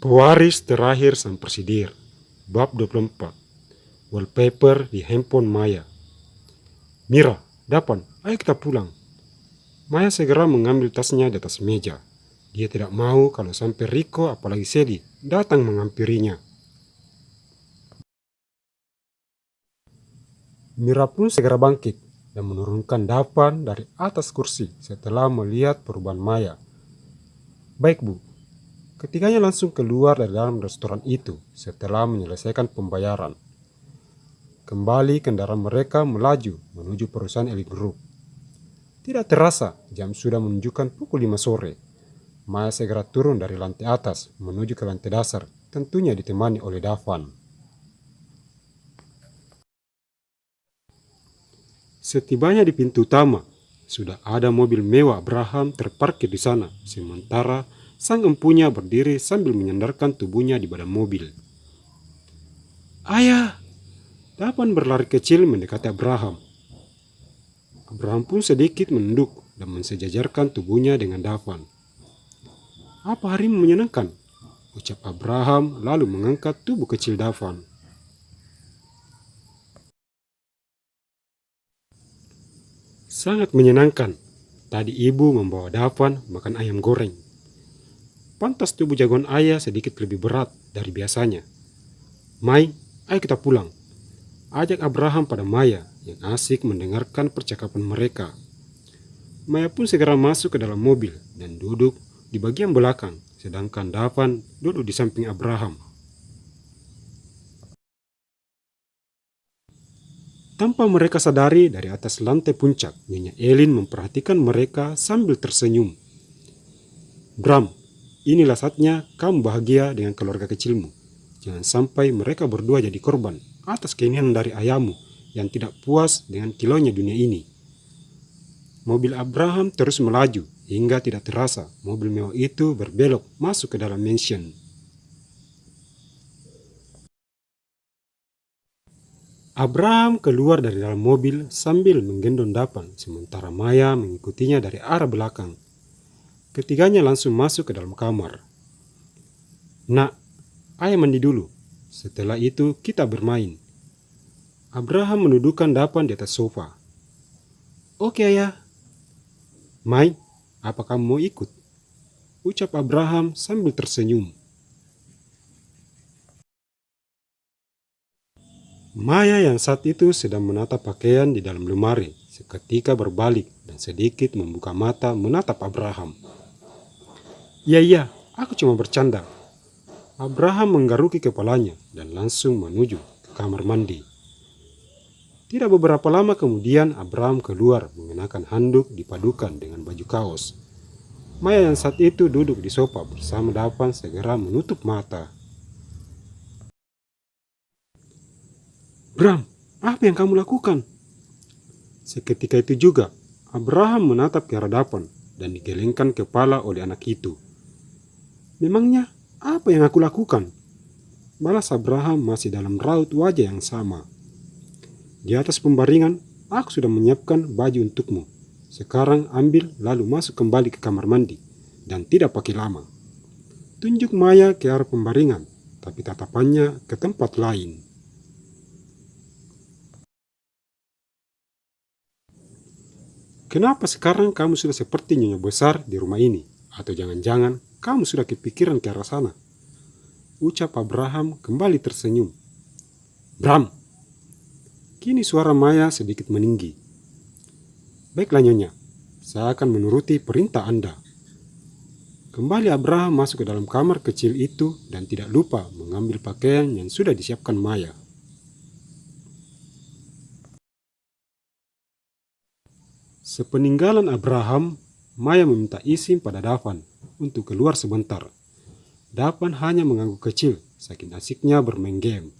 Pewaris terakhir sang presidir. Bab 24. Wallpaper di handphone Maya. Mira, Dapan, ayo kita pulang. Maya segera mengambil tasnya di atas meja. Dia tidak mau kalau sampai Riko apalagi Sedi datang menghampirinya. Mira pun segera bangkit dan menurunkan Dapan dari atas kursi setelah melihat perubahan Maya. Baik bu, ketiganya langsung keluar dari dalam restoran itu setelah menyelesaikan pembayaran. Kembali kendaraan mereka melaju menuju perusahaan Elite Group. Tidak terasa jam sudah menunjukkan pukul 5 sore. Maya segera turun dari lantai atas menuju ke lantai dasar, tentunya ditemani oleh Davan. Setibanya di pintu utama, sudah ada mobil mewah Abraham terparkir di sana, sementara sang empunya berdiri sambil menyandarkan tubuhnya di badan mobil. Ayah! Davan berlari kecil mendekati Abraham. Abraham pun sedikit menunduk dan mensejajarkan tubuhnya dengan Davan. Apa harimu menyenangkan? Ucap Abraham lalu mengangkat tubuh kecil Davan. Sangat menyenangkan. Tadi ibu membawa Davan makan ayam goreng. Pantas tubuh jagoan ayah sedikit lebih berat dari biasanya. Mai, ayo kita pulang. Ajak Abraham pada Maya yang asik mendengarkan percakapan mereka. Maya pun segera masuk ke dalam mobil dan duduk di bagian belakang, sedangkan Davan duduk di samping Abraham. Tanpa mereka sadari, dari atas lantai puncak, Nyonya Elin memperhatikan mereka sambil tersenyum. Bram, inilah saatnya kamu bahagia dengan keluarga kecilmu. Jangan sampai mereka berdua jadi korban atas keinginan dari ayahmu yang tidak puas dengan kilonya dunia ini. Mobil Abraham terus melaju hingga tidak terasa mobil mewah itu berbelok masuk ke dalam mansion. Abraham keluar dari dalam mobil sambil menggendong Dapan, sementara Maya mengikutinya dari arah belakang. Ketiganya langsung masuk ke dalam kamar. Nak, ayah mandi dulu. Setelah itu kita bermain. Abraham menundukkan Dapan di atas sofa. Oke ayah. Mai, apa kamu mau ikut? Ucap Abraham sambil tersenyum. Maya yang saat itu sedang menatap pakaian di dalam lemari, seketika berbalik dan sedikit membuka mata menatap Abraham. Iya, aku cuma bercanda. Abraham menggaruki kepalanya dan langsung menuju ke kamar mandi. Tidak beberapa lama kemudian Abraham keluar mengenakan handuk dipadukan dengan baju kaos. Maya yang saat itu duduk di sofa bersama Davan segera menutup mata. Bram, apa yang kamu lakukan? Seketika itu juga, Abraham menatap ke arah Davan dan digelengkan kepala oleh anak itu. Memangnya, apa yang aku lakukan? Balas Abraham masih dalam raut wajah yang sama. Di atas pembaringan, aku sudah menyiapkan baju untukmu. Sekarang ambil lalu masuk kembali ke kamar mandi. Dan tidak pakai lama. Tunjuk Maya ke arah pembaringan, tapi tatapannya ke tempat lain. Kenapa sekarang kamu sudah seperti nyonya besar di rumah ini? Atau jangan-jangan kamu sudah kepikiran ke arah sana? Ucap Abraham kembali tersenyum. Bram! Kini suara Maya sedikit meninggi. Baiklah nyonya, saya akan menuruti perintah Anda. Kembali Abraham masuk ke dalam kamar kecil itu dan tidak lupa mengambil pakaian yang sudah disiapkan Maya. Sepeninggalan Abraham, Maya meminta izin pada Davan untuk keluar sebentar. Davan hanya mengangguk kecil, saking asiknya bermain game.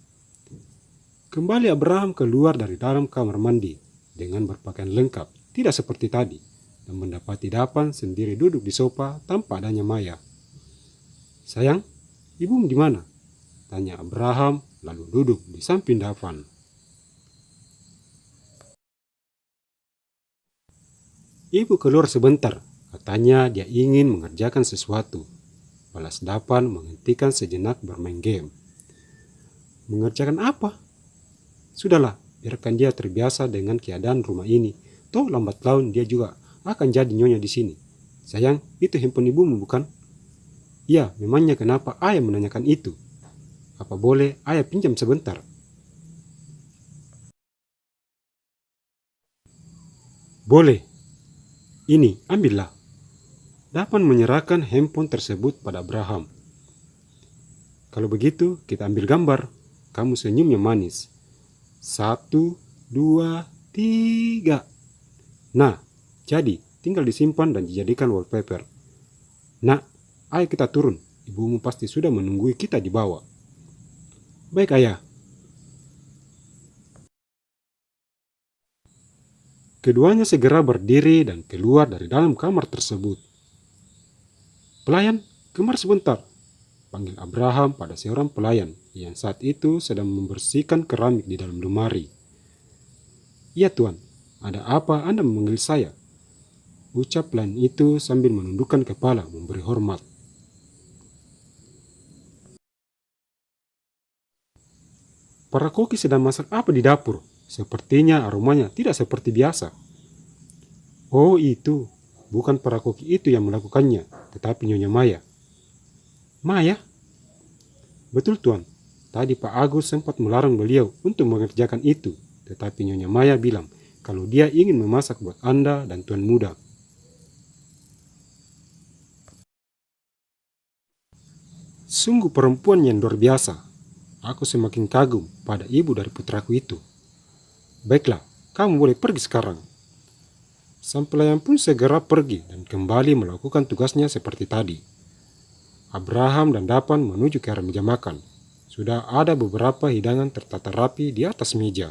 Kembali Abraham keluar dari dalam kamar mandi dengan berpakaian lengkap, tidak seperti tadi, dan mendapati Davan sendiri duduk di sofa tanpa adanya Maya. Sayang, ibumu di mana? Tanya Abraham lalu duduk di samping Davan. Ibu keluar sebentar, katanya dia ingin mengerjakan sesuatu. balas Dapan menghentikan sejenak bermain game. Mengerjakan apa? Sudahlah, biarkan dia terbiasa dengan keadaan rumah ini. Toh lambat laun dia juga akan jadi nyonya di sini. Sayang, itu handphone ibumu bukan? Iya, memangnya kenapa ayah menanyakan itu? Apa boleh ayah pinjam sebentar? Boleh. Ini, ambillah. Dapan menyerahkan handphone tersebut pada Abraham. Kalau begitu, kita ambil gambar. Kamu senyumnya manis. 1, 2, 3. Nah, jadi tinggal disimpan dan dijadikan wallpaper. Nak, ayo kita turun. Ibumu pasti sudah menunggui kita di bawah. Baik ayah. Keduanya segera berdiri dan keluar dari dalam kamar tersebut. Pelayan, kemar sebentar, panggil Abraham pada seorang pelayan yang saat itu sedang membersihkan keramik di dalam lemari. Iya tuan, ada apa Anda memanggil saya? Ucap pelayan itu sambil menundukkan kepala memberi hormat. Para koki sedang masak apa di dapur? Sepertinya aromanya tidak seperti biasa. Oh itu, bukan para koki itu yang melakukannya, tetapi Nyonya Maya. Maya? Betul tuan, tadi Pak Agus sempat melarang beliau untuk mengerjakan itu, tetapi Nyonya Maya bilang kalau dia ingin memasak buat Anda dan tuan muda. Sungguh perempuan yang luar biasa. Aku semakin kagum pada ibu dari putraku itu. Baiklah, kamu boleh pergi sekarang. Sang pelayan pun segera pergi dan kembali melakukan tugasnya seperti tadi. Abraham dan Dapan menuju ke arah meja makan. Sudah ada beberapa hidangan tertata rapi di atas meja.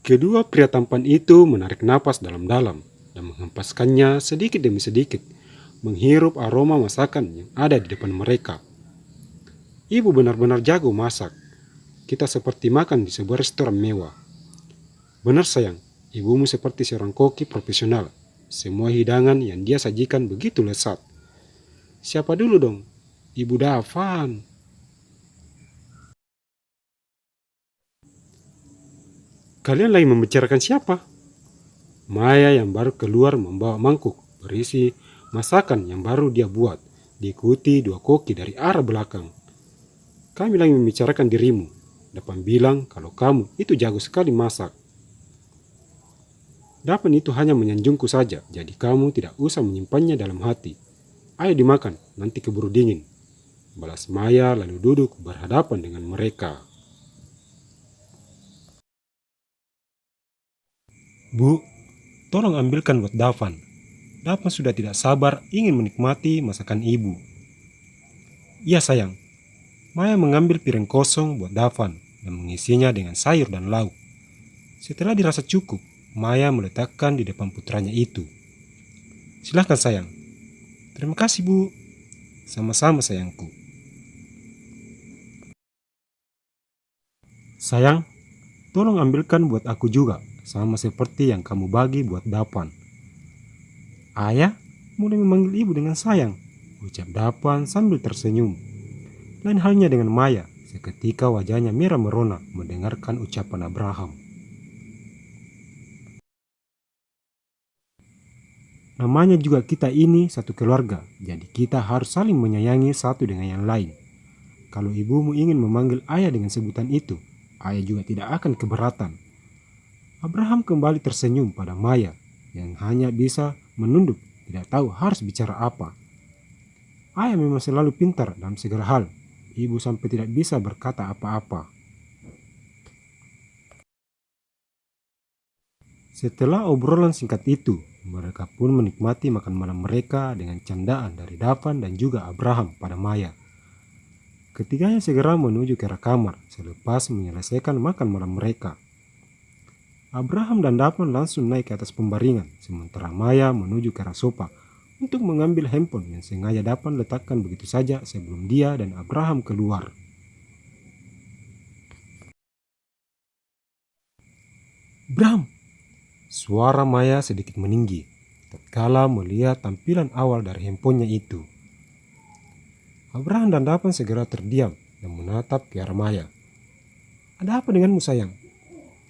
Kedua pria tampan itu menarik napas dalam-dalam dan menghempaskannya sedikit demi sedikit, menghirup aroma masakan yang ada di depan mereka. Ibu benar-benar jago masak. Kita seperti makan di sebuah restoran mewah. Benar sayang, ibumu seperti seorang koki profesional. Semua hidangan yang dia sajikan begitu lezat. Siapa dulu dong? Ibu Davan. Kalian lagi membicarakan siapa? Maya yang baru keluar membawa mangkuk berisi masakan yang baru dia buat, diikuti dua koki dari arah belakang. Kami lagi membicarakan dirimu. Dapan bilang kalau kamu itu jago sekali masak. Dapan itu hanya menyanjungku saja, jadi kamu tidak usah menyimpannya dalam hati. Ayo dimakan, nanti keburu dingin. Balas Maya lalu duduk berhadapan dengan mereka. Bu, tolong ambilkan buat Davan. Davan sudah tidak sabar ingin menikmati masakan ibu. Iya sayang. Maya mengambil piring kosong buat Davan dan mengisinya dengan sayur dan lauk. Setelah dirasa cukup, Maya meletakkan di depan putranya itu. Silahkan sayang. Terima kasih bu. Sama-sama sayangku. Sayang, tolong ambilkan buat aku juga, sama seperti yang kamu bagi buat Dapan. Ayah mulai memanggil ibu dengan sayang, ucap Dapan sambil tersenyum. Lain halnya dengan Maya, seketika wajahnya merah merona mendengarkan ucapan Abraham. Namanya juga kita ini satu keluarga, jadi kita harus saling menyayangi satu dengan yang lain. Kalau ibumu ingin memanggil ayah dengan sebutan itu, ayah juga tidak akan keberatan. Abraham kembali tersenyum pada Maya yang hanya bisa menunduk, tidak tahu harus bicara apa. Ayah memang selalu pintar dalam segala hal. Ibu sampai tidak bisa berkata apa-apa. Setelah obrolan singkat itu, mereka pun menikmati makan malam mereka dengan candaan dari Davan dan juga Abraham pada Maya. Ketiganya segera menuju ke arah kamar selepas menyelesaikan makan malam mereka. Abraham dan Davan langsung naik ke atas pembaringan, sementara Maya menuju ke arah sofa untuk mengambil handphone yang sengaja Davan letakkan begitu saja sebelum dia dan Abraham keluar. Bram! Suara Maya sedikit meninggi. tatkala melihat tampilan awal dari handphonenya itu. Abraham dan Dapan segera terdiam dan menatap ke arah Maya. "Ada apa denganmu sayang?"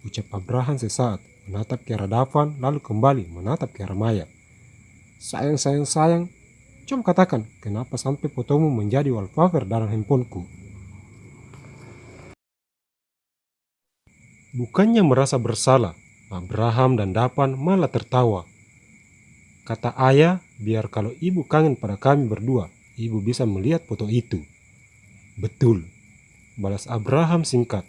ucap Abraham sesaat, menatap ke arah Dapan lalu kembali menatap ke arah Maya. Sayang. Coba katakan, kenapa sampai fotomu menjadi wallpaper dalam handphoneku?" Bukannya merasa bersalah, Abraham dan Dapan malah tertawa. Kata ayah, biar kalau ibu kangen pada kami berdua, ibu bisa melihat foto itu. "Betul," balas Abraham singkat.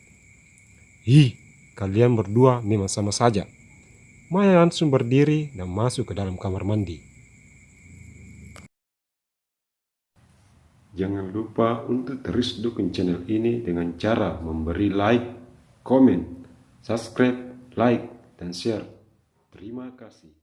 "Ih, kalian berdua memang sama saja." Maya langsung berdiri dan masuk ke dalam kamar mandi. Jangan lupa untuk terus dukung channel ini dengan cara memberi like, komen, subscribe, like, dan share. Terima kasih.